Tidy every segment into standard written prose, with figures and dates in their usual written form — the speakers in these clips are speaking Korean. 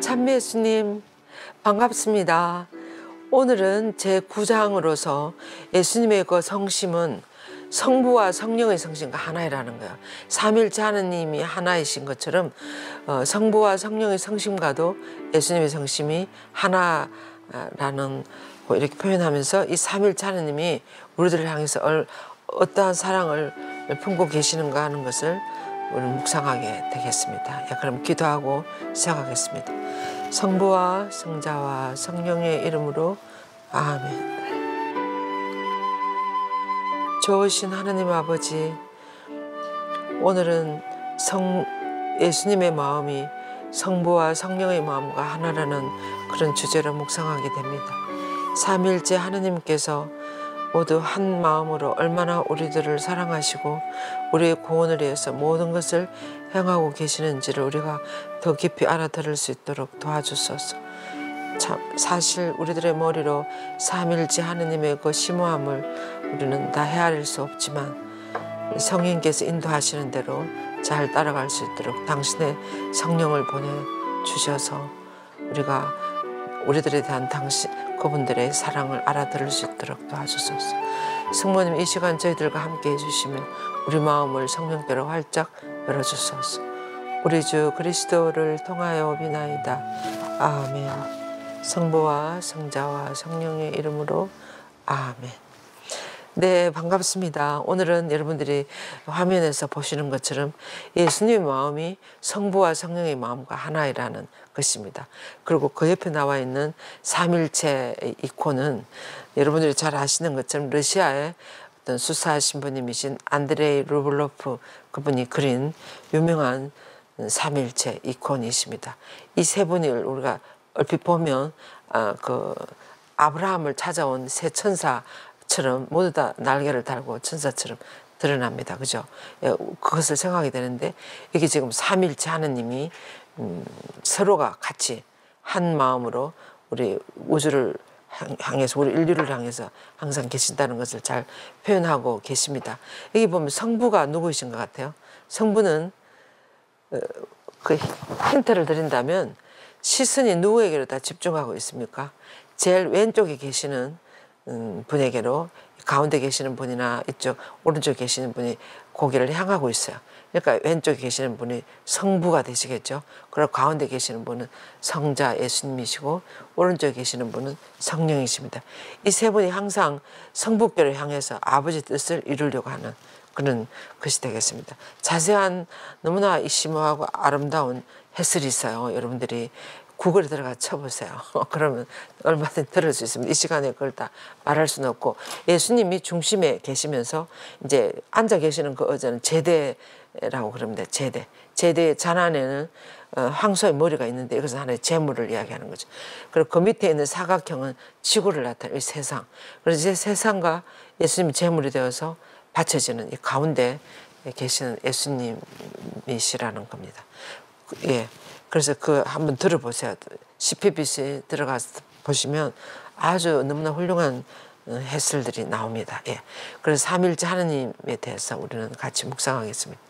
찬미 예수님 반갑습니다. 오늘은 제9장으로서 예수님의 그 성심은 성부와 성령의 성심과 하나이라는 거예요. 삼일째 하느님이 하나이신 것처럼 성부와 성령의 성심과도 예수님의 성심이 하나라는 이렇게 표현하면서 이 삼일째 하느님이 우리들을 향해서 어떠한 사랑을 품고 계시는가 하는 것을 오늘 묵상하게 되겠습니다. 그럼 기도하고 시작하겠습니다. 성부와 성자와 성령의 이름으로 아멘. 좋으신 하나님 아버지, 오늘은 예수님의 마음이 성부와 성령의 마음과 하나라는 그런 주제로 묵상하게 됩니다. 삼일째 하나님께서 모두 한 마음으로 얼마나 우리들을 사랑하시고 우리의 구원을 위해서 모든 것을 행하고 계시는지를 우리가 더 깊이 알아들을 수 있도록 도와주소서. 참 사실 우리들의 머리로 삼일째 하느님의 그 심오함을 우리는 다 헤아릴 수 없지만 성령께서 인도하시는 대로 잘 따라갈 수 있도록 당신의 성령을 보내주셔서 우리가 우리들에 대한 그분들의 사랑을 알아들을 수 있도록 도와주소서. 성모님, 이 시간 저희들과 함께 해주시며 우리 마음을 성령께로 활짝 열어주소서. 우리 주 그리스도를 통하여 비나이다. 아멘. 성부와 성자와 성령의 이름으로 아멘. 네, 반갑습니다. 오늘은 여러분들이 화면에서 보시는 것처럼 예수님의 마음이 성부와 성령의 마음과 하나이라는 것입니다. 그리고 그 옆에 나와 있는 삼일체 이콘은 여러분들이 잘 아시는 것처럼 러시아의 어떤 수사 신부님이신 안드레이 루블로프 그분이 그린 유명한 삼일체 이콘이십니다. 이 세 분을 우리가 얼핏 보면 그 아브라함을 찾아온 세 천사처럼 모두 다 날개를 달고 천사처럼 드러납니다. 그죠? 그것을 생각하게 되는데 이게 지금 삼일체 하느님이 서로가 같이 한 마음으로 우리 우주를 향해서 우리 인류를 향해서 항상 계신다는 것을 잘 표현하고 계십니다. 여기 보면 성부가 누구이신 것 같아요? 성부는 그 힌트를 드린다면 시선이 누구에게로 다 집중하고 있습니까? 제일 왼쪽에 계시는 분에게로 가운데 계시는 분이나 이쪽 오른쪽에 계시는 분이 고개를 향하고 있어요. 그러니까 왼쪽에 계시는 분이 성부가 되시겠죠. 그리고 가운데 계시는 분은 성자 예수님이시고 오른쪽에 계시는 분은 성령이십니다. 이 세 분이 항상 성부께로 향해서 아버지 뜻을 이루려고 하는 그런 것이 되겠습니다. 자세한 너무나 심오하고 아름다운 해설이 있어요. 여러분들이 구글에 들어가 쳐보세요. 그러면 얼마든지 들을 수 있습니다. 이 시간에 그걸 다 말할 수는 없고 예수님이 중심에 계시면서 이제 앉아 계시는 그 의자는 제대라고 그럽니다. 제대의 잔안에는 황소의 머리가 있는데 이것은 하나의 재물을 이야기하는 거죠. 그리고 그 밑에 있는 사각형은 지구를 나타내는 이 세상. 그래서 이제 세상과 예수님이 재물이 되어서 받쳐지는 이 가운데 계시는 예수님이시라는 겁니다. 예. 그래서 그 한번 들어보세요. CPBC 들어가서 보시면 아주 너무나 훌륭한 해설들이 나옵니다. 예. 그래서 삼일째 하느님에 대해서 우리는 같이 묵상하겠습니다.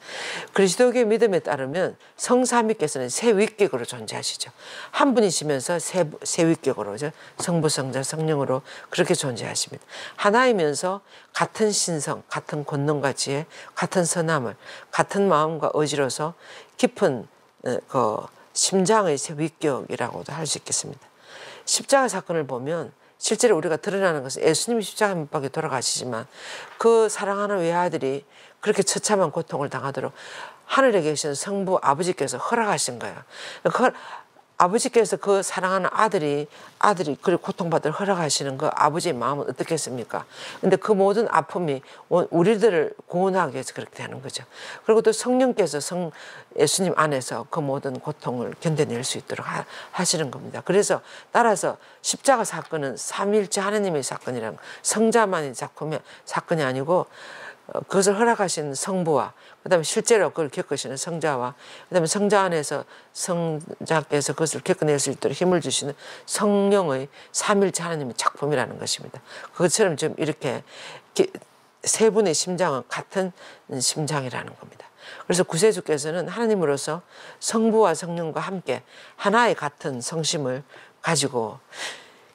그리스도교의 믿음에 따르면 성삼위께서는 세 위격으로 존재하시죠. 한 분이시면서 세 위격으로 성부, 성자, 성령으로 그렇게 존재하십니다. 하나이면서 같은 신성, 같은 권능과 지혜, 같은 선함을, 같은 마음과 의지로서 깊은 그 심장의 세 위격이라고도 할 수 있겠습니다. 십자가 사건을 보면 실제로 우리가 드러나는 것은 예수님이 십자가 못 박혀 돌아가시지만 그 사랑하는 외아들이 그렇게 처참한 고통을 당하도록 하늘에 계신 성부 아버지께서 허락하신 거예요. 아버지께서 그 사랑하는 아들이 그렇게 고통받을 허락하시는 그 아버지의 마음은 어떻겠습니까? 근데 그 모든 아픔이 우리들을 구원하기 위해서 그렇게 되는 거죠. 그리고 또 성령께서 예수님 안에서 그 모든 고통을 견뎌낼 수 있도록 하시는 겁니다. 그래서 따라서 십자가 사건은 삼일째 하느님의 사건이라는 성자만의 사건이 아니고 그것을 허락하신 성부와 그다음에 실제로 그걸 겪으시는 성자와 그다음에 성자 안에서 성자께서 그것을 겪어낼 수 있도록 힘을 주시는 성령의 삼일째 하나님의 작품이라는 것입니다. 그것처럼 좀 이렇게 세 분의 심장은 같은 심장이라는 겁니다. 그래서 구세주께서는 하나님으로서 성부와 성령과 함께 하나의 같은 성심을 가지고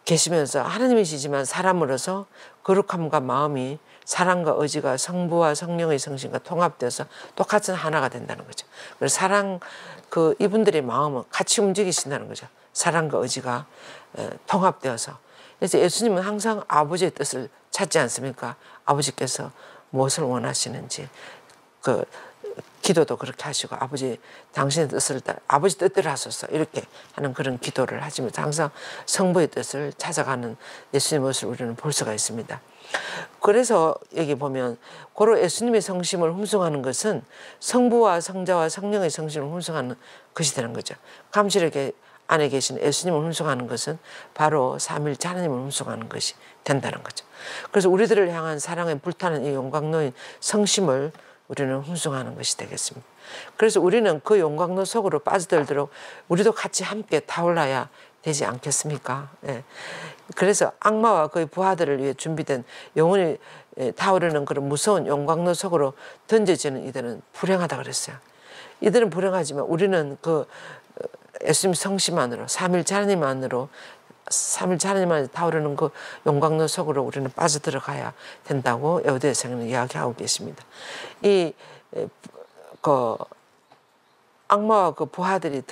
계시면서 하나님이시지만 사람으로서 거룩함과 마음이 사랑과 의지가 성부와 성령의 성심과 통합돼서 똑같은 하나가 된다는 거죠. 그래서 사랑 이분들의 마음은 같이 움직이신다는 거죠. 사랑과 의지가 통합되어서. 그래서 예수님은 항상 아버지의 뜻을 찾지 않습니까? 아버지께서 무엇을 원하시는지 기도도 그렇게 하시고 아버지 당신의 뜻을 아버지 뜻대로 하소서 이렇게 하는 그런 기도를 하시면서 항상 성부의 뜻을 찾아가는 예수님의 모습을 우리는 볼 수가 있습니다. 그래서 여기 보면 고로 예수님의 성심을 훔승하는 것은 성부와 성자와 성령의 성심을 훔승하는 것이 되는 거죠. 감실에게 안에 계신 예수님을 훔승하는 것은 바로 삼위일체 하나님을 훔승하는 것이 된다는 거죠. 그래서 우리들을 향한 사랑에 불타는 이 영광로인 성심을 우리는 훔승하는 것이 되겠습니다. 그래서 우리는 그 영광로 속으로 빠져들도록 우리도 같이 함께 타올라야 되지 않겠습니까? 예. 그래서 악마와 그의 부하들을 위해 준비된 영혼이 타오르는 그런 무서운 영광로 속으로 던져지는 이들은 불행하다 그랬어요. 이들은 불행하지만 우리는 그 예수님 성심 안으로 삼위일체 하나님 안으로 삼위일체 하나님 안에 타오르는 그 영광로 속으로 우리는 빠져들어가야 된다고 여호대서는 이야기하고 계십니다. 악마와 그 부하들이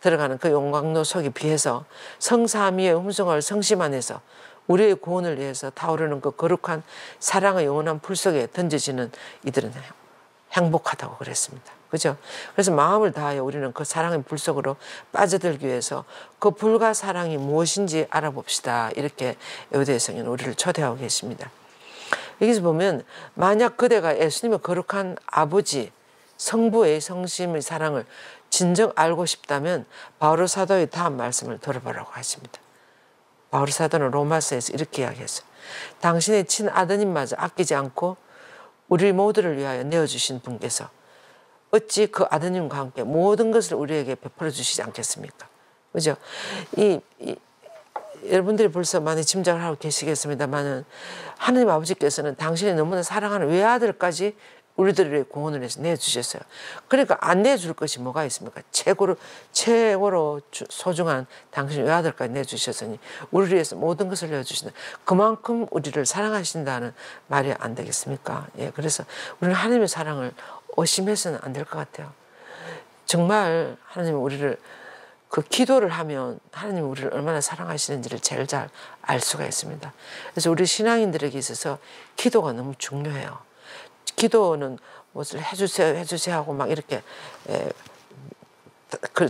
들어가는 그 영광로 속에 비해서 성삼위의 훔승할 성심 안에서 우리의 구원을 위해서 타오르는 그 거룩한 사랑의 영원한 풀 속에 던져지는 이들은 행복하다고 그랬습니다. 그죠? 그래서 마음을 다하여 우리는 그 사랑의 불 속으로 빠져들기 위해서 그 불과 사랑이 무엇인지 알아봅시다. 이렇게 여호대 성경은 우리를 초대하고 계십니다. 여기서 보면 만약 그대가 예수님의 거룩한 아버지 성부의 성심의 사랑을 진정 알고 싶다면 바오로 사도의 다음 말씀을 들어보라고 하십니다. 바오로 사도는 로마서에서 이렇게 이야기했어요. 당신의 친아드님마저 아끼지 않고 우리 모두를 위하여 내어주신 분께서 어찌 그 아드님과 함께 모든 것을 우리에게 베풀어 주시지 않겠습니까? 그죠? 여러분들이 벌써 많이 짐작을 하고 계시겠습니다만은 하나님 아버지께서는 당신이 너무나 사랑하는 외아들까지 우리들의 구원을 해서 내주셨어요. 그러니까 안 내줄 것이 뭐가 있습니까? 최고로 소중한 당신 외아들까지 내주셨으니 우리를 위해서 모든 것을 내어주신다. 그만큼 우리를 사랑하신다는 말이 안 되겠습니까? 예, 그래서 우리는 하나님의 사랑을 의심해서는 안 될 것 같아요. 정말 하나님은 우리를 기도를 하면 하나님이 우리를 얼마나 사랑하시는지를 제일 잘 알 수가 있습니다. 그래서 우리 신앙인들에게 있어서 기도가 너무 중요해요. 기도는 무엇을 해주세요 하고 막 이렇게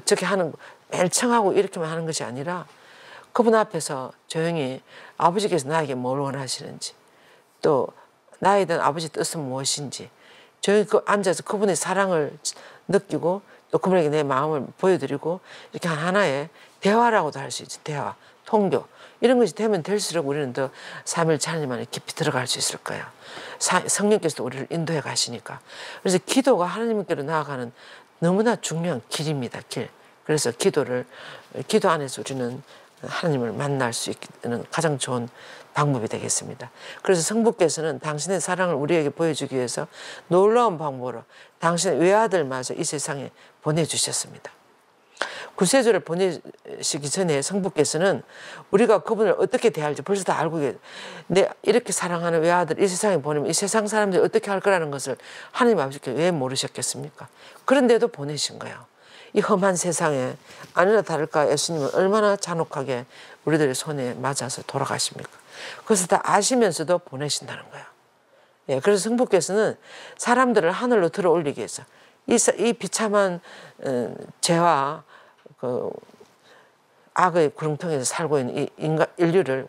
저렇게 하는 매일 청하고 이렇게만 하는 것이 아니라 그분 앞에서 조용히 아버지께서 나에게 뭘 원하시는지 또 나에 대한 아버지 뜻은 무엇인지 조용히 앉아서 그분의 사랑을 느끼고 또 그분에게 내 마음을 보여드리고 이렇게 하나의 대화라고도 할 수 있지. 대화, 통교 이런 것이 되면 될수록 우리는 더 삼위일체 하나님 안에 깊이 들어갈 수 있을 거예요. 성령께서도 우리를 인도해 가시니까. 그래서 기도가 하나님께로 나아가는 너무나 중요한 길입니다. 길. 그래서 기도 안에서 우리는 하나님을 만날 수 있는 가장 좋은 방법이 되겠습니다. 그래서 성부께서는 당신의 사랑을 우리에게 보여주기 위해서 놀라운 방법으로 당신의 외아들마저 이 세상에 보내주셨습니다. 구세주를 보내시기 전에 성부께서는 우리가 그분을 어떻게 대할지 벌써 다 알고 이렇게 사랑하는 외아들 이 세상에 보내면 이 세상 사람들이 어떻게 할 거라는 것을 하나님 아버지께 왜 모르셨겠습니까? 그런데도 보내신 거예요. 이 험한 세상에 아니나 다를까 예수님은 얼마나 잔혹하게 우리들의 손에 맞아서 돌아가십니까? 그것을 다 아시면서도 보내신다는 거예요. 예, 그래서 성부께서는 사람들을 하늘로 들어 올리기 위해서 이 비참한 죄와 악의 구렁텅이에서 살고 있는 이 인류를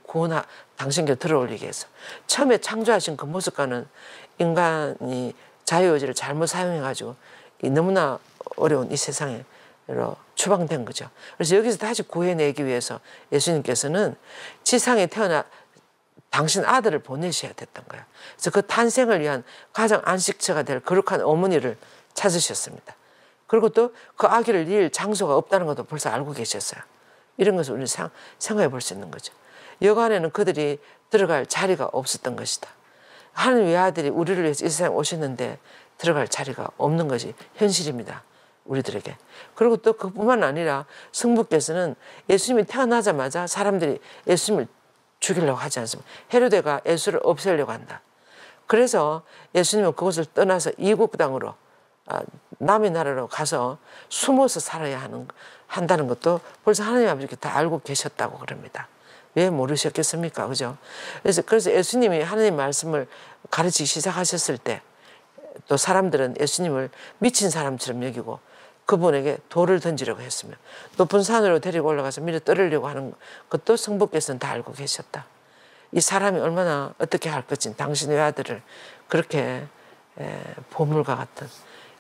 당신께 들어 올리기 위해서 처음에 창조하신 그 모습과는 인간이 자유의지를 잘못 사용해가지고 너무나 어려운 이 세상에 추방된 거죠. 그래서 여기서 다시 구해내기 위해서 예수님께서는 지상에 태어나 당신 아들을 보내셔야 됐던 거예요. 그래서 그 탄생을 위한 가장 안식처가 될 거룩한 어머니를 찾으셨습니다. 그리고 또 그 아기를 낼 장소가 없다는 것도 벌써 알고 계셨어요. 이런 것을 우리는 생각해 볼 수 있는 거죠. 여간에는 그들이 들어갈 자리가 없었던 것이다. 하나님 외아들이 우리를 위해서 이 세상에 오셨는데 들어갈 자리가 없는 것이 현실입니다. 우리들에게. 그리고 또 그뿐만 아니라 성부께서는 예수님이 태어나자마자 사람들이 예수님을 죽이려고 하지 않습니다. 헤로데가 예수를 없애려고 한다. 그래서 예수님은 그곳을 떠나서 이국 땅으로 남의 나라로 가서 숨어서 살아야 한다는 것도 벌써 하나님 아버지께 다 알고 계셨다고 그럽니다. 왜 모르셨겠습니까? 그죠? 그래서 예수님이 하나님 말씀을 가르치기 시작하셨을 때 또 사람들은 예수님을 미친 사람처럼 여기고 그분에게 돌을 던지려고 했으며 높은 산으로 데리고 올라가서 밀어 떨으려고 하는 것도 성부께서는 다 알고 계셨다. 이 사람이 얼마나 어떻게 할 것인 당신의 아들을 그렇게 보물과 같은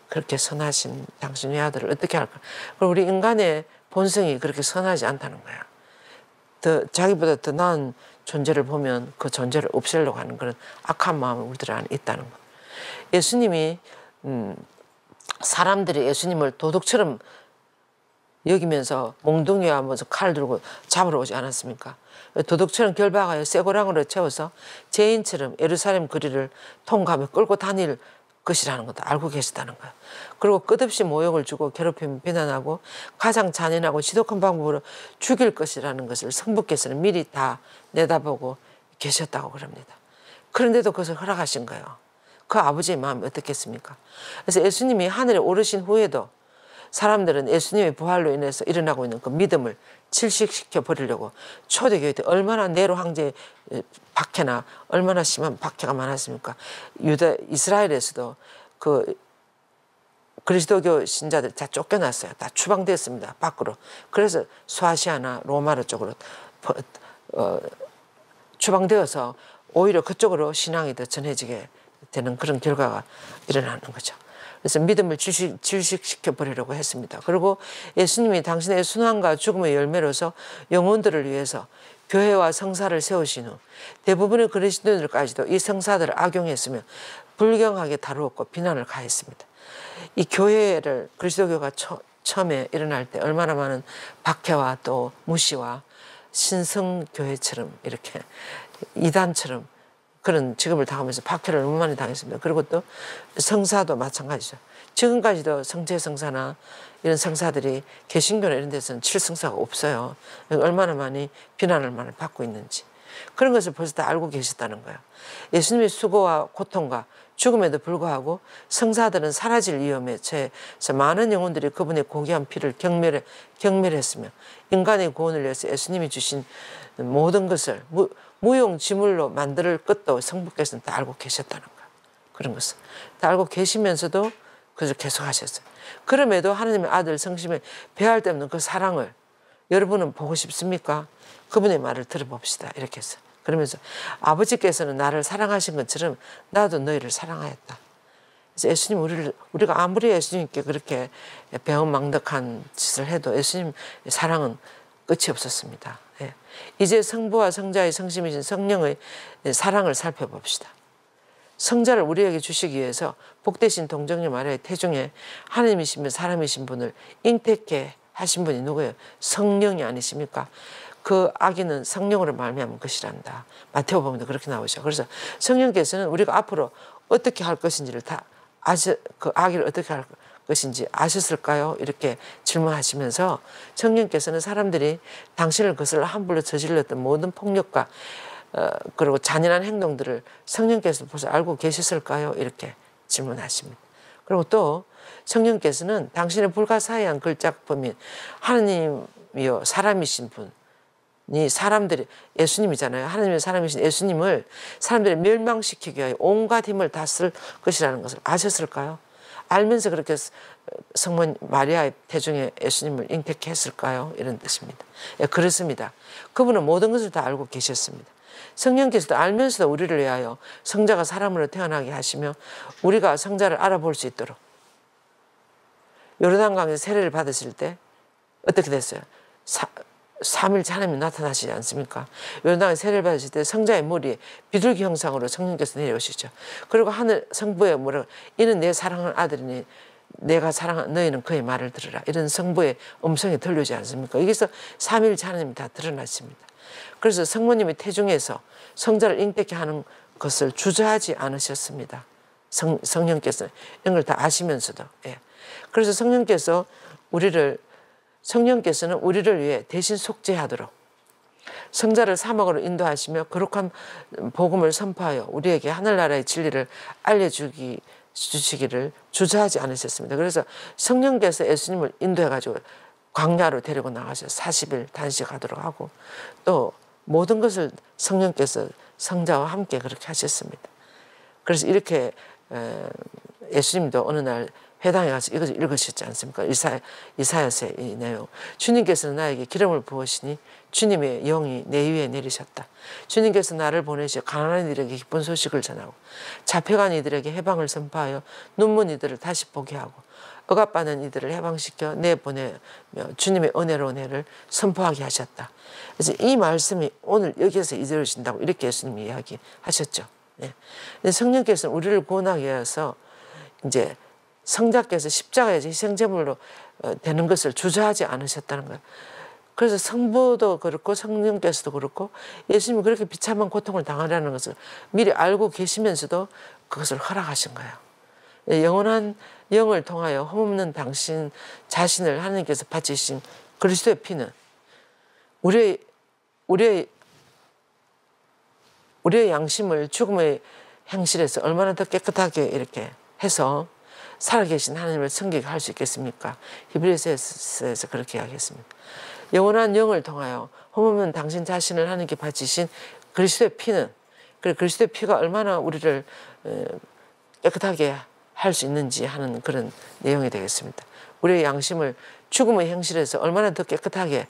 그렇게 선하신 당신의 아들을 어떻게 할까. 그리고 우리 인간의 본성이 그렇게 선하지 않다는 거야. 자기보다 더 나은 존재를 보면 그 존재를 없애려고 하는 그런 악한 마음이 우리들 안에 있다는 거. 예수님이 사람들이 예수님을 도둑처럼 여기면서 몽둥이와 무슨 칼 들고 잡으러 오지 않았습니까? 도둑처럼 결박하여 쇠고랑으로 채워서 죄인처럼 예루살렘 거리를 통과하며 끌고 다닐 것이라는 것도 알고 계시다는 거예요. 그리고 끝없이 모욕을 주고 괴롭히며 비난하고 가장 잔인하고 지독한 방법으로 죽일 것이라는 것을 성부께서는 미리 다 내다보고 계셨다고 그럽니다. 그런데도 그것을 허락하신 거예요. 그 아버지의 마음이 어떻겠습니까? 그래서 예수님이 하늘에 오르신 후에도 사람들은 예수님의 부활로 인해서 일어나고 있는 그 믿음을 질식시켜 버리려고 초대교회 때 얼마나 네로 황제의 박해나 얼마나 심한 박해가 많았습니까? 이스라엘에서도 그 그리스도교 신자들 다 쫓겨났어요. 다 추방됐습니다. 밖으로. 그래서 소아시아나 로마로 쪽으로 추방되어서 오히려 그쪽으로 신앙이 더 전해지게 되는 그런 결과가 일어나는 거죠. 그래서 믿음을 질식시켜 버리려고 했습니다. 그리고 예수님이 당신의 순환과 죽음의 열매로서 영혼들을 위해서 교회와 성사를 세우신 후 대부분의 그리스도인들까지도 이 성사들을 악용했으며 불경하게 다루었고 비난을 가했습니다. 이 교회를 그리스도교가 처음에 일어날 때 얼마나 많은 박해와 또 무시와 신성교회처럼 이렇게 이단처럼 그런 직업을 당하면서 박해를 너무 많이 당했습니다. 그리고 또 성사도 마찬가지죠. 지금까지도 성체성사나 이런 성사들이 개신교나 이런 데서는 칠성사가 없어요. 얼마나 많이 비난을 많이 받고 있는지. 그런 것을 벌써 다 알고 계셨다는 거예요. 예수님의 수고와 고통과 죽음에도 불구하고 성사들은 사라질 위험에 처해서 많은 영혼들이 그분의 고귀한 피를 경멸했으며 인간의 구원을 위해서 예수님이 주신 모든 것을 무용지물로 만들 것도 성부께서는 다 알고 계셨다는 거예요. 그런 것을 다 알고 계시면서도 그것을 계속하셨어요. 그럼에도 하나님의 아들 성심에 배할 데 없는 그 사랑을 여러분은 보고 싶습니까? 그분의 말을 들어봅시다. 이렇게 해서 그러면서 아버지께서는 나를 사랑하신 것처럼 나도 너희를 사랑하였다. 그래서 예수님 우리가 아무리 예수님께 그렇게 배은망덕한 짓을 해도 예수님 사랑은 끝이 없었습니다. 예. 이제 성부와 성자의 성심이신 성령의 사랑을 살펴봅시다. 성자를 우리에게 주시기 위해서 복되신 동정녀 마리아의 태중에 하나님이시며 사람이신 분을 잉태케 하신 분이 누구예요? 성령이 아니십니까? 그 아기는 성령으로 말미암은 것이란다. 마태복음도 그렇게 나오죠. 그래서 성령께서는 우리가 앞으로 어떻게 할 것인지를 다 그 아기를 어떻게 할 것인지 아셨을까요? 이렇게 질문하시면서 성령께서는 사람들이 당신을 거슬러 함부로 저질렀던 모든 폭력과 그리고 잔인한 행동들을 성령께서 벌써 알고 계셨을까요? 이렇게 질문하십니다. 그리고 또 성령께서는 당신의 불가사의한 걸작품인 하느님이요 사람이신 분이 사람들이 예수님이잖아요. 하느님의 사람이신 예수님을 사람들이 멸망시키기 위하여 온갖 힘을 다 쓸 것이라는 것을 아셨을까요? 알면서 그렇게 성모 마리아의 태중에 예수님을 잉태케 했을까요? 이런 뜻입니다. 예, 그렇습니다. 그분은 모든 것을 다 알고 계셨습니다. 성령께서도 알면서도 우리를 위하여 성자가 사람으로 태어나게 하시며 우리가 성자를 알아볼 수 있도록 요르단강에서 세례를 받으실 때 어떻게 됐어요? 삼일째 하나님이 나타나시지 않습니까? 요르단강에 세례를 받으실 때 성자의 머리에 비둘기 형상으로 성령께서 내려오시죠. 그리고 하늘 성부에 뭐라고 이는 내 사랑하는 아들이니 내가 사랑하는 너희는 그의 말을 들으라. 이런 성부의 음성이 들려오지 않습니까? 여기서 삼일째 하나님이 다 드러났습니다. 그래서 성모님이 태중에서 성자를 잉태케 하는 것을 주저하지 않으셨습니다. 성령께서 이런 걸 다 아시면서도. 예. 그래서 성령께서는 우리를 위해 대신 속죄하도록 성자를 사막으로 인도하시며 거룩한 복음을 선포하여 우리에게 하늘나라의 진리를 주시기를 주저하지 않으셨습니다. 그래서 성령께서 예수님을 인도해가지고 광야로 데리고 나가서 40일 단식하도록 하고 또 모든 것을 성령께서 성자와 함께 그렇게 하셨습니다. 그래서 이렇게 예수님도 어느 날 회당에 가서 이것을 읽으셨지 않습니까? 이사야서의 이 내용. 주님께서는 나에게 기름을 부으시니 주님의 영이 내 위에 내리셨다. 주님께서 나를 보내시어 가난한 이들에게 기쁜 소식을 전하고 잡혀간 이들에게 해방을 선포하여 눈먼 이들을 다시 보게 하고 억압받는 이들을 해방시켜 내보내며 주님의 은혜로 은혜를 선포하게 하셨다. 그래서 이 말씀이 오늘 여기에서 이루어진다고 이렇게 예수님이 이야기하셨죠. 예. 근데 성령께서는 우리를 구원하기 위해서 이제 성자께서 십자가에서 희생제물로 되는 것을 주저하지 않으셨다는 거예요. 그래서 성부도 그렇고 성령께서도 그렇고 예수님이 그렇게 비참한 고통을 당하라는 것을 미리 알고 계시면서도 그것을 허락하신 거예요. 영원한 영을 통하여 흠없는 당신 자신을 하나님께서 바치신 그리스도의 피는 우리의 양심을 죽음의 행실에서 얼마나 더 깨끗하게 이렇게 해서 살아계신 하나님을 섬기게 할 수 있겠습니까? 히브리서에서 그렇게 이야기했습니다. 영원한 영을 통하여 흠없는 당신 자신을 하나님께 바치신 그리스도의 피는 그리스도의 피가 얼마나 우리를 깨끗하게 할 수 있는지 하는 그런 내용이 되겠습니다. 우리의 양심을 죽음의 행실에서 얼마나 더 깨끗하게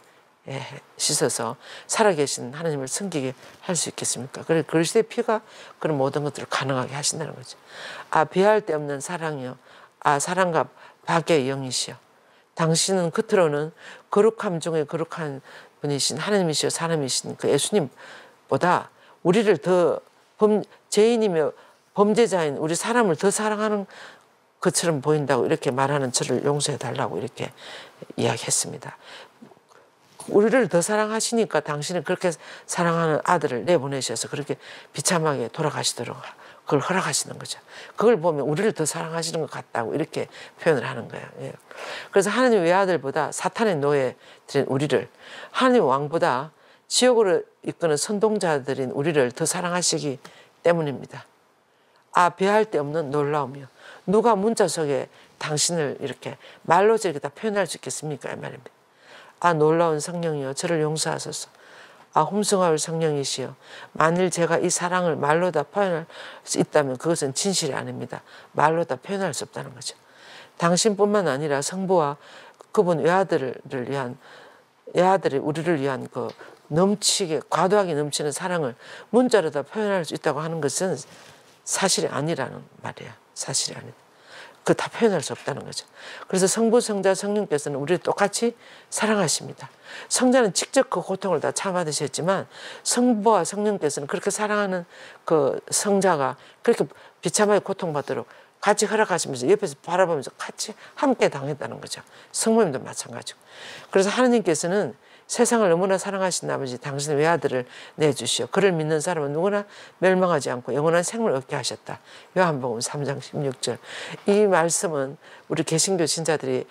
씻어서 살아계신 하나님을 섬기게 할 수 있겠습니까? 그래서 그리스도의 피가 그런 모든 것들을 가능하게 하신다는 거죠. 비할 데 없는 사랑이요. 사랑과 박의 영이시여. 당신은 겉으로는 거룩함 중에 거룩한 분이신 하나님이시여 사람이신 그 예수님보다 우리를 더 죄인이며 범죄자인 우리 사람을 더 사랑하는 것처럼 보인다고 이렇게 말하는 저를 용서해 달라고 이렇게 이야기했습니다. 우리를 더 사랑하시니까 당신은 그렇게 사랑하는 아들을 내보내셔서 그렇게 비참하게 돌아가시도록 그걸 허락하시는 거죠. 그걸 보면 우리를 더 사랑하시는 것 같다고 이렇게 표현을 하는 거예요. 예. 그래서 하나님 외아들보다 사탄의 노예들인 우리를 하나님 왕보다 지옥으로 이끄는 선동자들인 우리를 더 사랑하시기 때문입니다. 배할 데 없는 놀라움이요. 누가 문자 속에 당신을 이렇게 말로 저렇게 다 표현할 수 있겠습니까? 이 말입니다. 놀라운 성령이여 저를 용서하소서. 홈성하올 성령이시여 만일 제가 이 사랑을 말로 다 표현할 수 있다면 그것은 진실이 아닙니다. 말로 다 표현할 수 없다는 거죠. 당신뿐만 아니라 성부와 그분 외아들이 우리를 위한 그 넘치게 과도하게 넘치는 사랑을 문자로 다 표현할 수 있다고 하는 것은 사실이 아니라는 말이에요. 사실이 아니다. 그거 다 표현할 수 없다는 거죠. 그래서 성부, 성자, 성령께서는 우리를 똑같이 사랑하십니다. 성자는 직접 그 고통을 다 참아드셨지만 성부와 성령께서는 그렇게 사랑하는 그 성자가 그렇게 비참하게 고통받도록 같이 허락하시면서 옆에서 바라보면서 같이 함께 당했다는 거죠. 성모님도 마찬가지고. 그래서 하나님께서는 세상을 너무나 사랑하신 아버지 당신의 외아들을 내주시어 그를 믿는 사람은 누구나 멸망하지 않고 영원한 생명을 얻게 하셨다. 요한복음 3장 16절. 이 말씀은 우리 개신교 신자들이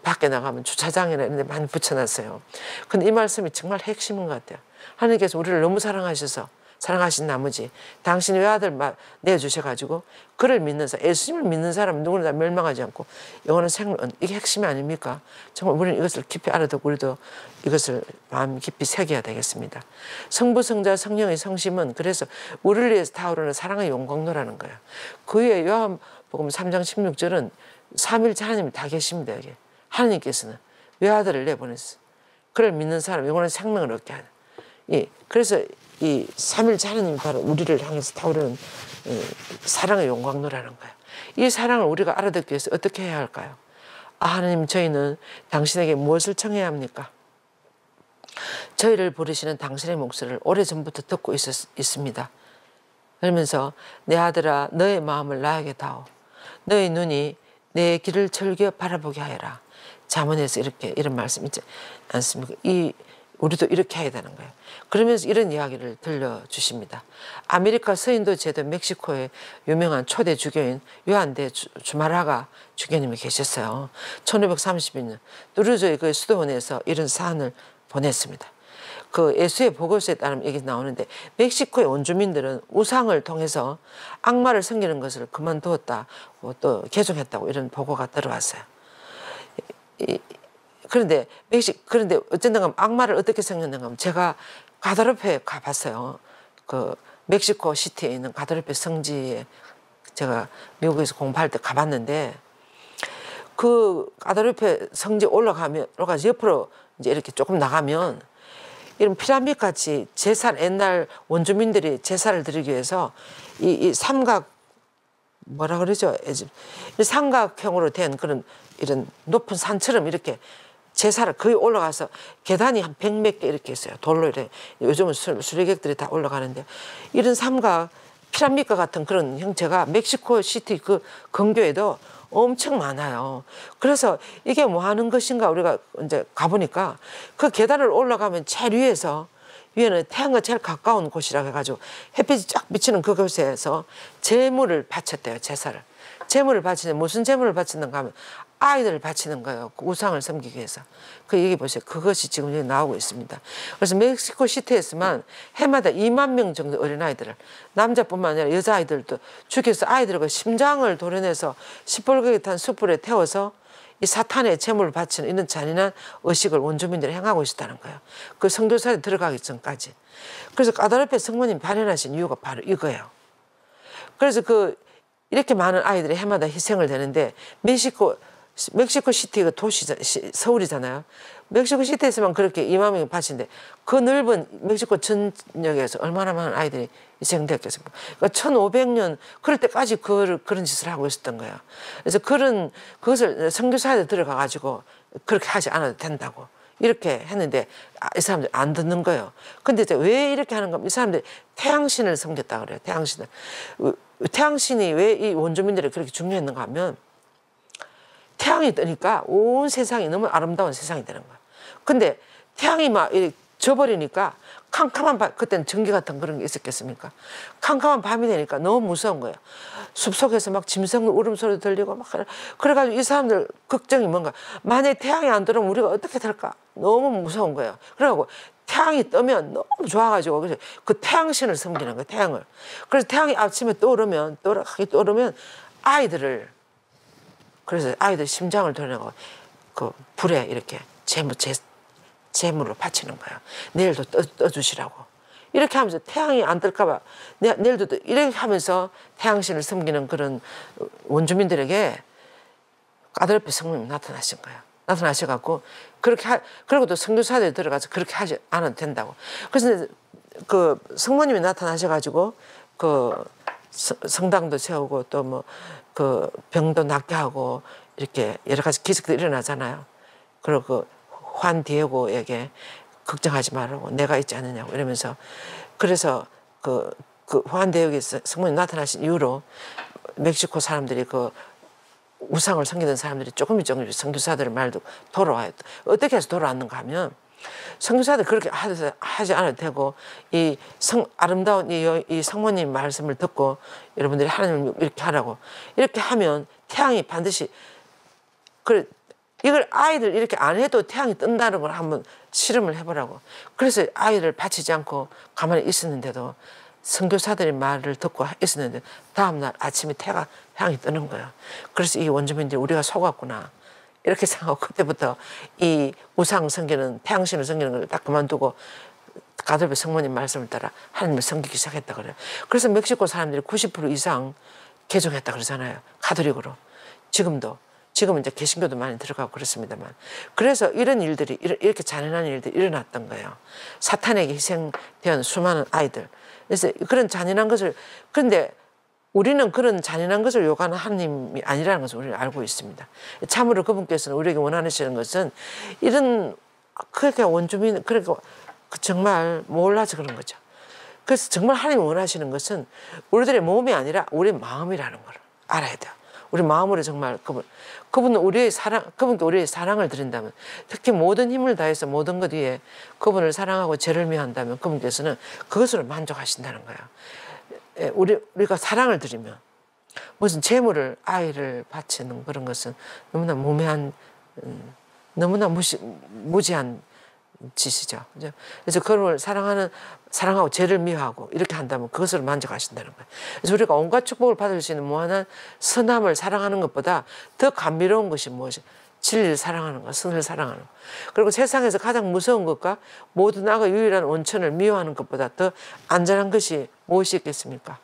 밖에 나가면 주차장이나 이런 데 많이 붙여놨어요. 근데 이 말씀이 정말 핵심인 것 같아요. 하나님께서 우리를 너무 사랑하신 나머지 당신의 외아들 내주셔가지고 그를 믿는 사람, 예수님을 믿는 사람은 누구나 다 멸망하지 않고 영원한 생명, 이게 핵심이 아닙니까? 정말 우리는 이것을 깊이 알아듣고 우리도 이것을 마음 깊이 새겨야 되겠습니다. 성부, 성자, 성령의 성심은 그래서 우리를 위해서 타오르는 사랑의 용광로라는 거예요. 그 위에 요한복음 3장 16절은 삼일째 하나님이 다 계십니다. 여기. 하나님께서는 외아들을 내보냈어. 그를 믿는 사람 영원한 생명을 얻게 하는. 그래서 이 삼일째 하나님이 바로 우리를 향해서 타오르는 사랑의 용광로라는 거예요. 이 사랑을 우리가 알아듣기 위해서 어떻게 해야 할까요? 하나님 저희는 당신에게 무엇을 청해야 합니까? 저희를 부르시는 당신의 목소리를 오래전부터 듣고 있습니다. 그러면서 내 아들아 너의 마음을 나에게 다오. 너의 눈이 내 길을 즐겨 바라보게 하여라. 잠언에서 이런 말씀 있지 않습니까? 우리도 이렇게 해야 되는 거예요. 그러면서 이런 이야기를 들려주십니다. 아메리카 서인도 제도 멕시코의 유명한 초대 주교인 요한데 주마라가 주교님이 계셨어요. 1532년 누르조의 그 수도원에서 이런 사안을 보냈습니다. 그 예수의 보고서에 따르면 얘기 나오는데 멕시코의 원주민들은 우상을 통해서 악마를 섬기는 것을 그만두었다고 또 개종했다고 이런 보고가 들어왔어요. 그런데 어쨌든 악마를 어떻게 섬겼는가 하면 제가 가다르페 가봤어요. 그 멕시코 시티에 있는 가다르페 성지에 제가 미국에서 공부할 때 가봤는데 그 가다르페 성지 올라가서 옆으로 이제 이렇게 조금 나가면 이런 피라미드 같이 제사 옛날 원주민들이 제사를 드리기 위해서 이 삼각 뭐라 그러죠? 삼각형으로 된 그런 이런 높은 산처럼 이렇게 제사를 거의 올라가서 계단이 한 100몇 개 이렇게 있어요. 돌로 이렇게 요즘은 수리객들이 다 올라가는데 이런 삼각 피라미드 같은 그런 형체가 멕시코 시티 그 근교에도 엄청 많아요. 그래서 이게 뭐 하는 것인가 우리가 이제 가보니까 그 계단을 올라가면 제일 위에는 태양과 제일 가까운 곳이라 해가지고 햇빛이 쫙 비치는 그곳에서 제물을 바쳤대요. 제사를. 제물을 바치는데 무슨 제물을 바치는가 하면 아이들을 바치는 거예요. 그 우상을 섬기기 위해서. 그 얘기 보세요. 그것이 지금 여기 나오고 있습니다. 그래서 멕시코 시티에서만 해마다 2만 명 정도 어린아이들을 남자뿐만 아니라 여자아이들도 죽여서 아이들과 심장을 도려내서 시뻘겋게 탄 숯불에 태워서 이 사탄의 제물을 바치는 이런 잔인한 의식을 원주민들이 행하고 있었다는 거예요. 그 선교사에 들어가기 전까지. 그래서 가다르페 성모님 발현하신 이유가 바로 이거예요. 그래서 이렇게 많은 아이들이 해마다 희생을 되는데 멕시코 시티가 서울이잖아요. 멕시코 시티에서만 그렇게 2만 명이 바친데 그 넓은 멕시코 전역에서 얼마나 많은 아이들이 희생됐겠습니까? 그러니까 1500년 그럴 때까지 그런 짓을 하고 있었던 거예요. 그래서 그것을 선교사에 들어가 가지고 그렇게 하지 않아도 된다고 이렇게 했는데 이 사람들이 안 듣는 거예요. 근데 이제 왜 이렇게 하는가 하면 이 사람들이 태양신을 섬겼다 그래요. 태양신을. 태양신이 왜 이 원주민들이 그렇게 중요했는가 하면 태양이 뜨니까 온 세상이 너무 아름다운 세상이 되는 거야. 근데 태양이 막 이렇게 져버리니까 캄캄한 밤, 그때는 전기 같은 그런 게 있었겠습니까? 캄캄한 밤이 되니까 너무 무서운 거예요. 숲속에서 막 짐승 울음소리 들리고 막 그래가지고 이 사람들 걱정이 뭔가 만약에 태양이 안 들어오면 우리가 어떻게 될까? 너무 무서운 거예요. 그래갖고 태양이 뜨면 너무 좋아가지고 그래서 그 태양신을 섬기는 거예요. 태양을. 그래서 태양이 아침에 떠오르면 아이들을 그래서 아이들 심장을 도려내고 그 불에 이렇게 제물로 바치는 거예요. 내일도 떠주시라고. 이렇게 하면서 태양이 안 뜰까봐 내일도 이렇게 하면서 태양신을 섬기는 그런 원주민들에게 가다르페 성모님이 나타나신 거예요. 나타나셔갖고 그리고 또 선교사들이 들어가서 그렇게 하지 않아도 된다고. 그래서 그 성모님이 나타나셔가지고 그 성당도 세우고 또 뭐 그 병도 낫게 하고 이렇게 여러 가지 기적들이 일어나잖아요. 그리고 그 후안 디에고에게 걱정하지 말라고 내가 있지 않느냐고 이러면서 그래서 그 후안 디에고의 성모님 나타나신 이후로 멕시코 사람들이 그 우상을 섬기던 사람들이 조금씩 선교사들의 말도 돌아와요. 어떻게 해서 돌아왔는가 하면 선교사들 그렇게 하지 않아도 되고 아름다운 이 성모님 말씀을 듣고 여러분들이 하나님을 이렇게 하라고 이렇게 하면 태양이 반드시 이걸 아이들 이렇게 안 해도 태양이 뜬다는 걸 한번 실험을 해보라고. 그래서 아이를 바치지 않고 가만히 있었는데도 선교사들의 말을 듣고 있었는데 다음날 아침에 태양이 뜨는 거예요. 그래서 이 원주민들이 우리가 속았구나 이렇게 생각하고 그때부터 이 우상 섬기는 태양신을 섬기는 걸 딱 그만두고 가다르페 성모님 말씀을 따라 하나님을 섬기기 시작했다 그래요. 그래서 멕시코 사람들이 90% 이상 개종했다 그러잖아요. 가톨릭으로. 지금은 이제 개신교도 많이 들어가고 그렇습니다만. 그래서 이런 일들이 이렇게 잔인한 일들이 일어났던 거예요. 사탄에게 희생된 수많은 아이들. 그래서 그런 잔인한 것을 그런데 우리는 그런 잔인한 것을 요구하는 하나님이 아니라는 것을 우리는 알고 있습니다. 참으로 그분께서는 우리에게 원하시는 것은 이런 그러니까 원주민 그러니까 정말 몰라서 그런 거죠. 그래서 정말 하나님이 원하시는 것은 우리들의 몸이 아니라 우리의 마음이라는 걸 알아야 돼요. 우리 마음으로 정말 그분은 그분께 우리의 사랑을 드린다면, 특히 모든 힘을 다해서 모든 것 위에 그분을 사랑하고 죄를 미워한다면 그분께서는 그것으로 만족하신다는 거예요. 우리가 사랑을 드리면 무슨 재물을, 아이를 바치는 그런 것은 너무나 무매한, 너무나 무지한 짓이죠. 그래서 그걸 사랑하고 죄를 미워하고 이렇게 한다면 그것을 만족하신다는 거예요. 그래서 우리가 온갖 축복을 받을 수 있는 무한한 선함을 사랑하는 것보다 더 감미로운 것이 무엇이? 진리를 사랑하는 것, 선을 사랑하는 것. 그리고 세상에서 가장 무서운 것과 모든 악의 유일한 원천을 미워하는 것보다 더 안전한 것이 무엇이 있겠습니까?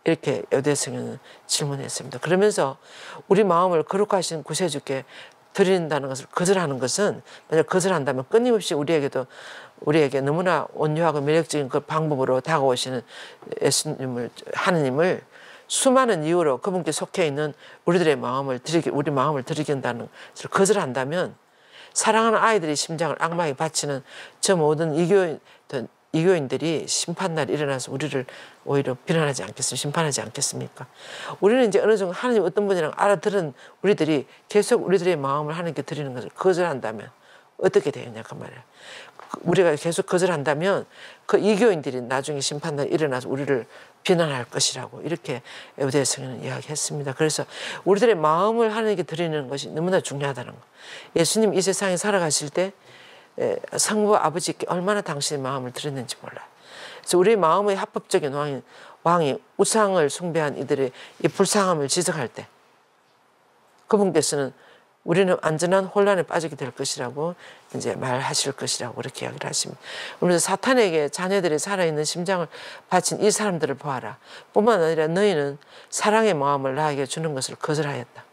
이렇게 여대성은 질문했습니다. 그러면서 우리 마음을 거룩하신 구세주께 드린다는 것을 거절하는 것은, 만약 거절한다면 끊임없이 우리에게 너무나 온유하고 매력적인 그 방법으로 다가오시는 예수님을, 하느님을 수많은 이유로 그분께 속해 있는 우리 마음을 드리긴다는 것을 거절한다면, 사랑하는 아이들의 심장을 악마에게 바치는 저 모든 이교인들이 심판날에 일어나서 우리를 오히려 비난하지 않겠습니까? 심판하지 않겠습니까? 우리는 이제 어느 정도 하나님 어떤 분이랑 알아들은 우리들이 계속 우리들의 마음을 하나님께 드리는 것을 거절한다면 어떻게 되겠냐 그 말이에요. 우리가 계속 거절한다면 그 이교인들이 나중에 심판날에 일어나서 우리를 비난할 것이라고 이렇게 에베소서는 이야기했습니다. 그래서 우리들의 마음을 하나님께 드리는 것이 너무나 중요하다는 거. 예수님 이 세상에 살아가실 때 성부 아버지께 얼마나 당신의 마음을 드렸는지 몰라요. 그래서 우리의 마음의 합법적인 왕이 우상을 숭배한 이들의 이 불쌍함을 지적할 때 그분께서는 우리는 안전한 혼란에 빠지게 될 것이라고 이제 말하실 것이라고 그렇게 이야기를 하십니다. 그러면서 사탄에게 자녀들이 살아있는 심장을 바친 이 사람들을 보아라. 뿐만 아니라 너희는 사랑의 마음을 나에게 주는 것을 거절하였다.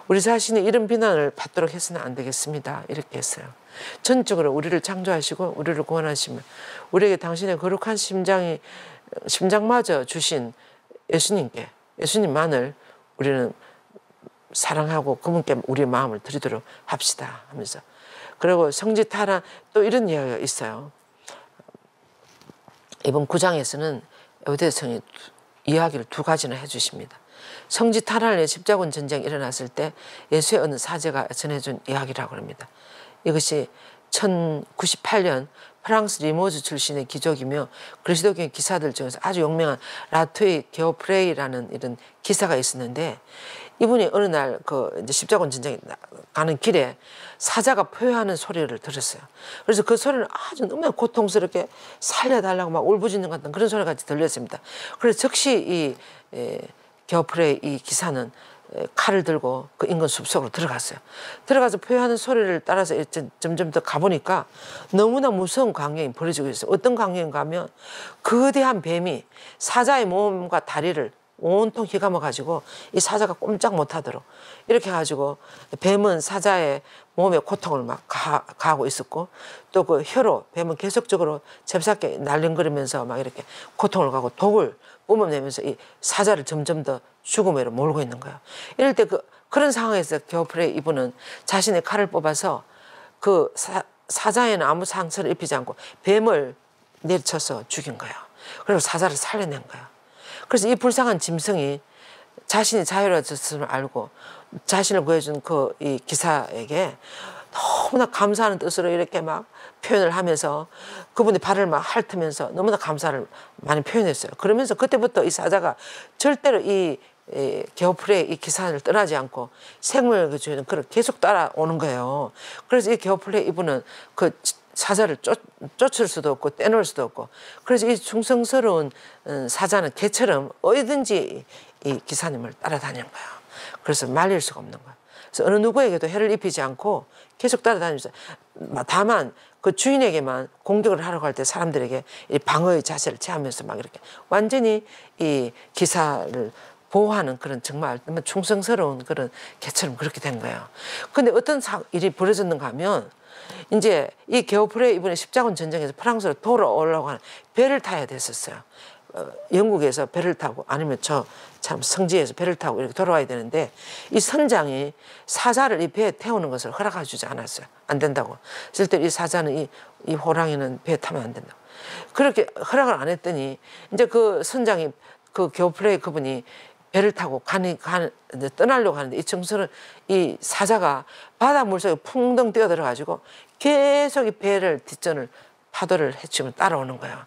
우리 자신이 이런 비난을 받도록 해서는 안 되겠습니다. 이렇게 했어요. 전적으로 우리를 창조하시고 우리를 구원하시며 우리에게 당신의 거룩한 심장마저 주신 예수님만을 우리는 사랑하고 그분께 우리의 마음을 드리도록 합시다 하면서, 그리고 성지타란 또 이런 이야기가 있어요. 이번 9장에서는 여대성이 이야기를 두 가지나 해주십니다. 성지타란의 십자군 전쟁이 일어났을 때 예수의 어느 사제가 전해준 이야기라고 합니다. 이것이 1098년 프랑스 리모즈 출신의 기족이며 그리스도교 기사들 중에서 아주 유명한 라투이 게오프레이라는 이런 기사가 있었는데, 이분이 어느 날 이제 십자군 전쟁에 가는 길에 사자가 포효하는 소리를 들었어요. 그래서 그 소리는 아주 너무나 고통스럽게 살려달라고 막 울부짖는 것 같은 그런 소리가 들렸습니다. 그래서 즉시 이 게오프레이 이 기사는 칼을 들고 그 인근 숲속으로 들어갔어요. 들어가서 포효하는 소리를 따라서 점점 더 가보니까 너무나 무서운 광경이 벌어지고 있어요. 어떤 광경인가 하면 거대한 뱀이 사자의 몸과 다리를 온통 휘감아가지고 이 사자가 꼼짝 못하도록 이렇게 해가지고 뱀은 사자의 몸에 고통을 막 가하고 있었고, 또 그 혀로 뱀은 계속적으로 잽싸게 날름거리면서 막 이렇게 고통을 가고 독을 뿜어내면서 이 사자를 점점 더 죽음으로 몰고 있는 거예요. 이럴 때 그런 상황에서 게오프레이 이분은 자신의 칼을 뽑아서 그 사자에는 아무 상처를 입히지 않고 뱀을 내리쳐서 죽인 거예요. 그리고 사자를 살려낸 거예요. 그래서 이 불쌍한 짐승이 자신이 자유로워졌음을 알고 자신을 구해준 이 기사에게 너무나 감사하는 뜻으로 이렇게 막 표현을 하면서 그분의 발을 막 핥으면서 너무나 감사를 많이 표현했어요. 그러면서 그때부터 이 사자가 절대로 이 게오프레이 이 기사를 떠나지 않고 생명을 주는 그걸 계속 따라오는 거예요. 그래서 이 게오프레이 이분은 그 사자를 쫓을 수도 없고 떼놓을 수도 없고, 그래서 이 충성스러운 사자는 개처럼 어디든지 이 기사님을 따라다니는 거예요. 그래서 말릴 수가 없는 거예요. 그래서 어느 누구에게도 해를 입히지 않고 계속 따라다니면서, 다만 그 주인에게만 공격을 하려고 할 때 사람들에게 이 방어의 자세를 취하면서 막 이렇게 완전히 이 기사를 보호하는 그런 정말 충성스러운 그런 개처럼 그렇게 된 거예요. 근데 어떤 일이 벌어졌는가 하면, 이제 이 게오프레이 이번에 십자군 전쟁에서 프랑스로 돌아오려고 하는 배를 타야 됐었어요. 영국에서 배를 타고 아니면 참 성지에서 배를 타고 이렇게 돌아와야 되는데, 이 선장이 사자를 이 배에 태우는 것을 허락해 주지 않았어요. 안 된다고. 실제 이 사자는 이 호랑이는 배에 타면 안 된다고. 그렇게 허락을 안 했더니 이제 그 선장이 그 게오프레이 그분이 배를 타고 이제 떠나려고 하는데 이 청소는 이 사자가 바다 물속에 풍덩 뛰어들어가지고 계속 이 배를 뒷전을 파도를 헤치면 따라오는 거예요.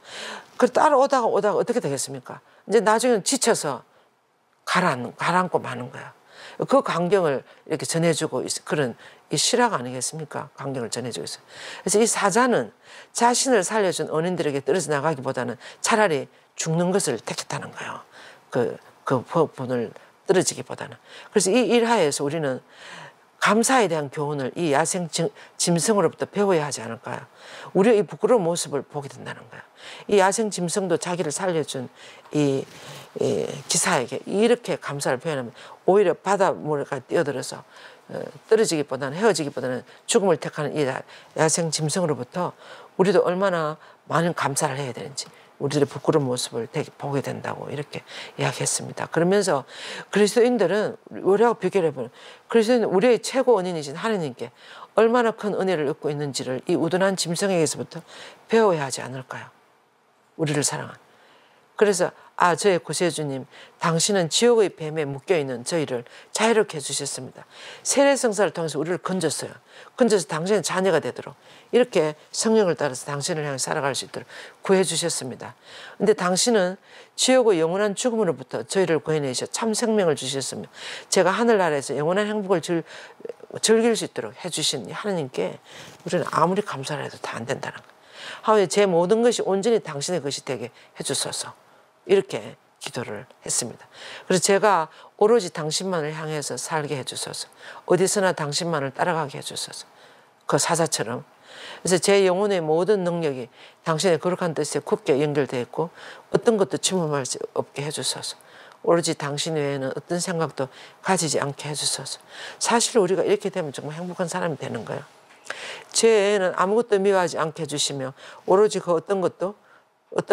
그 따라오다가 어떻게 되겠습니까? 이제 나중에는 지쳐서 가라앉고 마는 거야. 그 광경을 이렇게 전해주고 그런 이 실화가 아니겠습니까? 광경을 전해주고 있어요. 그래서 이 사자는 자신을 살려준 어린들에게 떨어져 나가기보다는 차라리 죽는 것을 택했다는 거예요. 그 분을 떨어지기보다는. 그래서 이 일화에서 우리는 감사에 대한 교훈을 이 야생 짐승으로부터 배워야 하지 않을까요? 우리의 이 부끄러운 모습을 보게 된다는 거예요. 이 야생 짐승도 자기를 살려준 이 기사에게 이렇게 감사를 표현하면 오히려 바닷물에 뛰어들어서 떨어지기보다는 헤어지기보다는 죽음을 택하는 이 야생 짐승으로부터 우리도 얼마나 많은 감사를 해야 되는지 우리들의 부끄러운 모습을 보게 된다고 이렇게 이야기했습니다. 그러면서 그리스도인들은 우리하고 비교를 해보면 그리스도인은 우리의 최고 은인이신 하느님께 얼마나 큰 은혜를 얻고 있는지를 이 우둔한 짐승에게서부터 배워야 하지 않을까요? 우리를 사랑한. 그래서 저의 구세주님, 당신은 지옥의 뱀에 묶여있는 저희를 자유롭게 해주셨습니다. 세례성사를 통해서 우리를 건졌어요. 건져서 당신의 자녀가 되도록 이렇게 성령을 따라서 당신을 향해 살아갈 수 있도록 구해주셨습니다. 근데 당신은 지옥의 영원한 죽음으로부터 저희를 구해내셔 참 생명을 주셨으며 제가 하늘나라에서 영원한 행복을 즐길 수 있도록 해주신 하느님께 우리는 아무리 감사를 해도 다 안 된다는 거예요. 하오니 제 모든 것이 온전히 당신의 것이 되게 해주소서. 이렇게 기도를 했습니다. 그래서 제가 오로지 당신만을 향해서 살게 해주소서. 어디서나 당신만을 따라가게 해주소서. 그 사자처럼. 그래서 제 영혼의 모든 능력이 당신의 거룩한 뜻에 굳게 연결되어 있고 어떤 것도 침범할 수 없게 해주소서. 오로지 당신 외에는 어떤 생각도 가지지 않게 해주소서. 사실 우리가 이렇게 되면 정말 행복한 사람이 되는 거예요. 죄에는 아무것도 미워하지 않게 해주시며 오로지 그 어떤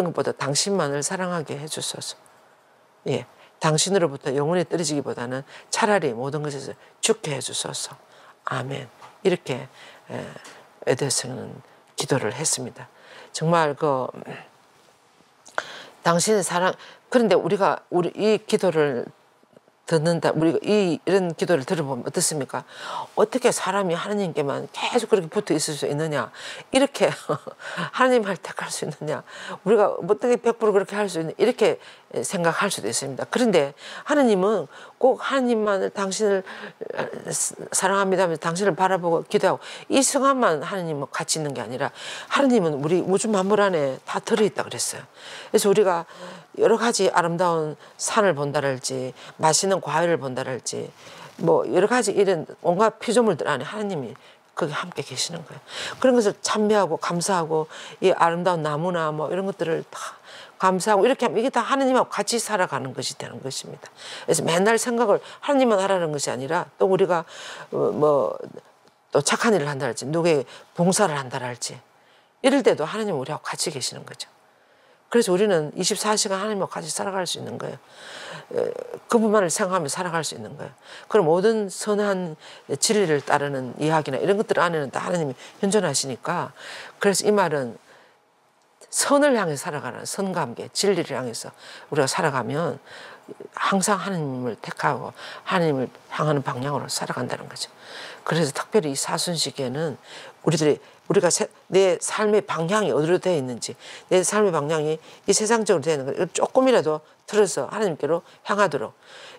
것보다 당신만을 사랑하게 해주소서. 예, 당신으로부터 영원히 떨어지기보다는 차라리 모든 것에서 죽게 해주소서. 아멘. 이렇게 에데스는 기도를 했습니다. 정말 당신의 사랑. 그런데 우리가 이 기도를 듣는다. 우리가 이런 기도를 들어보면 어떻습니까? 어떻게 사람이 하느님께만 계속 그렇게 붙어 있을 수 있느냐? 이렇게 하느님 할 택할 수 있느냐? 우리가 어떻게 100% 그렇게 할 수 있느냐? 이렇게 생각할 수도 있습니다. 그런데 하느님은 꼭 하느님만을 당신을 사랑합니다 하면서 당신을 바라보고 기도하고 이 성함만 하느님은 같이 있는 게 아니라 하느님은 우리 우주 만물 안에 다 들어있다 그랬어요. 그래서 우리가 여러 가지 아름다운 산을 본다랄지 맛있는 과일을 본다랄지 뭐 여러 가지 이런 온갖 피조물들 안에 하나님이 거기 함께 계시는 거예요. 그런 것을 찬미하고 감사하고 이 아름다운 나무나 뭐 이런 것들을 다 감사하고 이렇게 하면 이게 다 하나님하고 같이 살아가는 것이 되는 것입니다. 그래서 맨날 생각을 하나님만 하라는 것이 아니라 또 우리가 뭐 또 착한 일을 한다랄지 누구에게 봉사를 한다랄지 이럴 때도 하나님 우리하고 같이 계시는 거죠. 그래서 우리는 24시간 하나님과 같이 살아갈 수 있는 거예요. 그분만을 생각하며 살아갈 수 있는 거예요. 그럼 모든 선한 진리를 따르는 이야기나 이런 것들 안에는 다 하나님이 현존하시니까 그래서 이 말은 선을 향해 살아가는 선과 함께 진리를 향해서 우리가 살아가면 항상 하나님을 택하고 하나님을 향하는 방향으로 살아간다는 거죠. 그래서 특별히 이 사순시기에는 우리가 내 삶의 방향이 어디로 되어 있는지 내 삶의 방향이 이 세상적으로 되어 있는 걸 조금이라도 틀어서 하나님께로 향하도록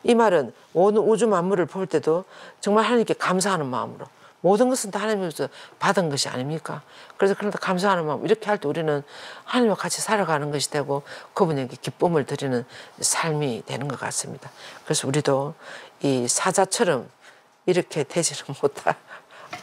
이 말은 모든 우주 만물을 볼 때도 정말 하나님께 감사하는 마음으로 모든 것은 다 하나님께서 받은 것이 아닙니까? 그래서 그런데 감사하는 마음 이렇게 할 때 우리는 하나님과 같이 살아가는 것이 되고 그분에게 기쁨을 드리는 삶이 되는 것 같습니다. 그래서 우리도 이 사자처럼 이렇게 되지는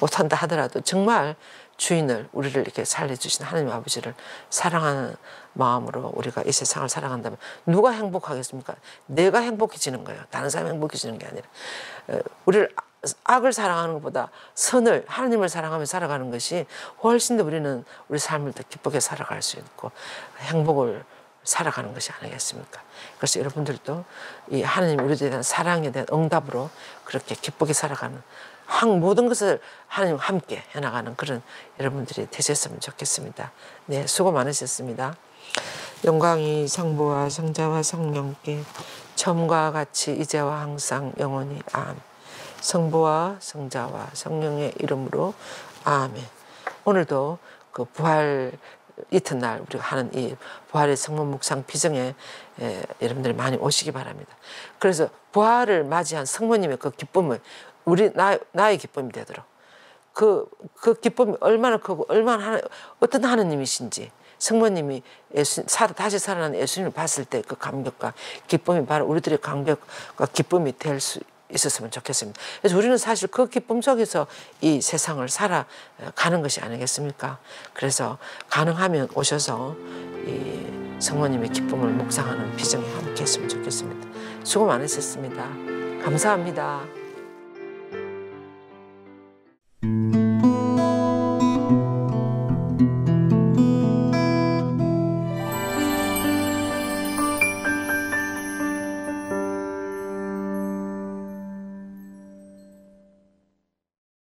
못한다 하더라도 정말 주인을 우리를 이렇게 살려주신 하나님 아버지를 사랑하는 마음으로 우리가 이 세상을 살아간다면 누가 행복하겠습니까? 내가 행복해지는 거예요. 다른 사람이 행복해지는 게 아니라 우리를 악을 사랑하는 것보다 선을 하나님을 사랑하며 살아가는 것이 훨씬 더 우리는 우리 삶을 더 기쁘게 살아갈 수 있고 행복을 살아가는 것이 아니겠습니까? 그래서 여러분들도 이 하나님 우리에 대한 사랑에 대한 응답으로 그렇게 기쁘게 살아가는 모든 것을 하나님과 함께 해나가는 그런 여러분들이 되셨으면 좋겠습니다. 네, 수고 많으셨습니다. 영광이 성부와 성자와 성령께 처음과 같이 이제와 항상 영원히 아멘. 성부와 성자와 성령의 이름으로 아멘. 오늘도 그 부활 이튿날 우리가 하는 이 부활의 성문 묵상 비정에 여러분들이 많이 오시기 바랍니다. 그래서 부활을 맞이한 성모님의 그 기쁨을 나의 기쁨이 되도록 그 기쁨이 얼마나 크고 얼마나 어떤 하느님이신지 성모님이 다시 살아난 예수님을 봤을 때 그 감격과 기쁨이 바로 우리들의 감격과 기쁨이 될 수 있었으면 좋겠습니다. 그래서 우리는 사실 그 기쁨 속에서 이 세상을 살아가는 것이 아니겠습니까? 그래서 가능하면 오셔서 이 성모님의 기쁨을 묵상하는 비정에 함께 했으면 좋겠습니다. 수고 많으셨습니다. 감사합니다.